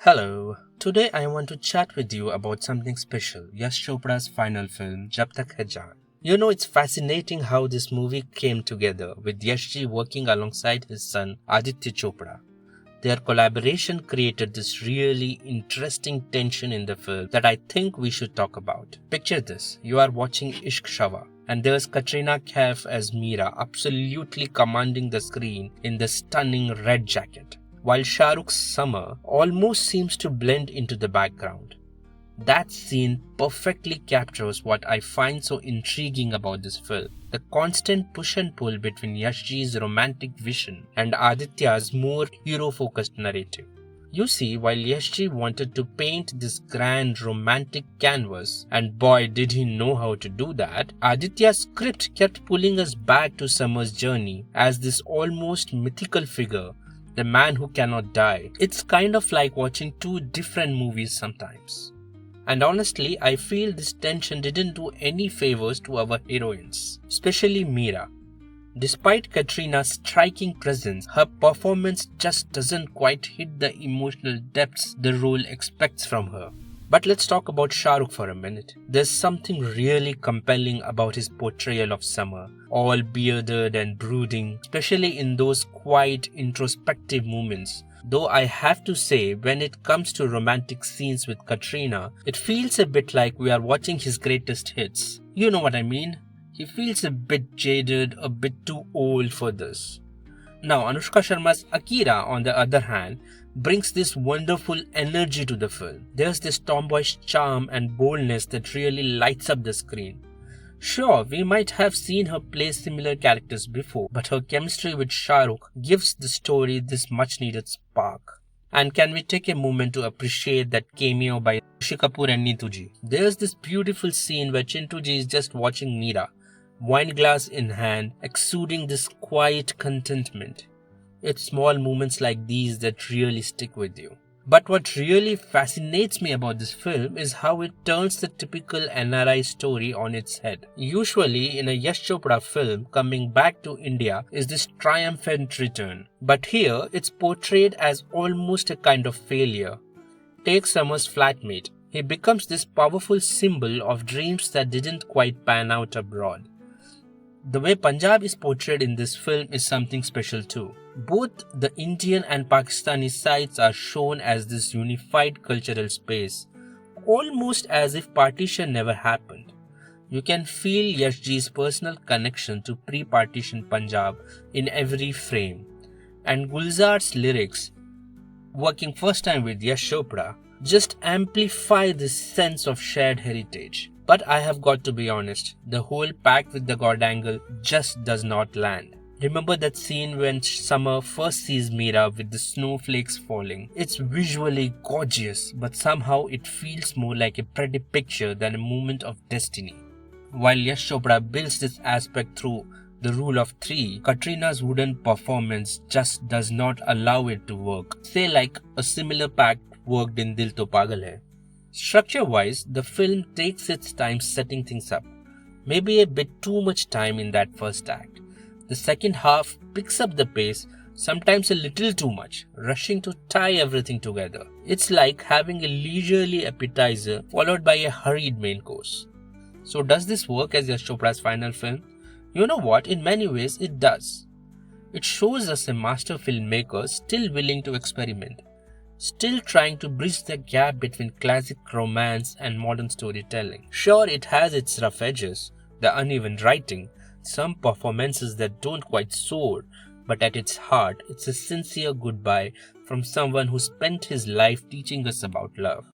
Hello. Today I want to chat with you about something special, Yash Chopra's final film, Tak Hai Jaan. It's fascinating how this movie came together with Yash ji working alongside his son Aditya Chopra. Their collaboration created this really interesting tension in the film that I think we should talk about. Picture this, you are watching Ishq Shava and there's Katrina Kaif as Meera absolutely commanding the screen in the stunning red jacket, while Shah Rukh's Summer almost seems to blend into the background. That scene perfectly captures what I find so intriguing about this film, the constant push and pull between Yashji's romantic vision and Aditya's more hero-focused narrative. You see, while Yashji wanted to paint this grand romantic canvas, and boy did he know how to do that, Aditya's script kept pulling us back to Summer's journey as this almost mythical figure, the man who cannot die. It's kind of like watching two different movies sometimes. And honestly, I feel this tension didn't do any favors to our heroines, especially Meera. Despite Katrina's striking presence, her performance just doesn't quite hit the emotional depths the role expects from her. But let's talk about Shah Rukh for a minute. There's something really compelling about his portrayal of Summer, all bearded and brooding, especially in those quiet, introspective moments. Though I have to say, when it comes to romantic scenes with Katrina, it feels a bit like we are watching his greatest hits. You know what I mean? He feels a bit jaded, a bit too old for this. Now, Anushka Sharma's Akira, on the other hand, brings this wonderful energy to the film. There's this tomboyish charm and boldness that really lights up the screen. Sure, we might have seen her play similar characters before, but her chemistry with Shah Rukh gives the story this much needed spark. And can we take a moment to appreciate that cameo by Rishi Kapoor and Neetu ji? There's this beautiful scene where Chintu ji is just watching Meera, wine glass in hand, exuding this quiet contentment. It's small moments like these that really stick with you. But what really fascinates me about this film is how it turns the typical NRI story on its head. Usually in a Yash Chopra film, coming back to India is this triumphant return. But here it's portrayed as almost a kind of failure. Take Summer's flatmate. He becomes this powerful symbol of dreams that didn't quite pan out abroad. The way Punjab is portrayed in this film is something special too. Both the Indian and Pakistani sides are shown as this unified cultural space, almost as if partition never happened. You can feel Yashji's personal connection to pre-partition Punjab in every frame. And Gulzar's lyrics, working first time with Yash Chopra, just amplify this sense of shared heritage. But I have got to be honest, the whole pact with the God angle just does not land. Remember that scene when Summer first sees Meera with the snowflakes falling? It's visually gorgeous, but somehow it feels more like a pretty picture than a moment of destiny. While Yash Chopra builds this aspect through the rule of three, Katrina's wooden performance just does not allow it to work. Say like a similar pact worked in Dil To Pagal Hai. Structure-wise, the film takes its time setting things up. Maybe a bit too much time in that first act. The second half picks up the pace, sometimes a little too much, rushing to tie everything together. It's like having a leisurely appetizer followed by a hurried main course. So does this work as Yash Chopra's final film? You know what, in many ways it does. It shows us a master filmmaker still willing to experiment, still trying to bridge the gap between classic romance and modern storytelling. Sure, it has its rough edges, the uneven writing, some performances that don't quite soar, but at its heart, it's a sincere goodbye from someone who spent his life teaching us about love.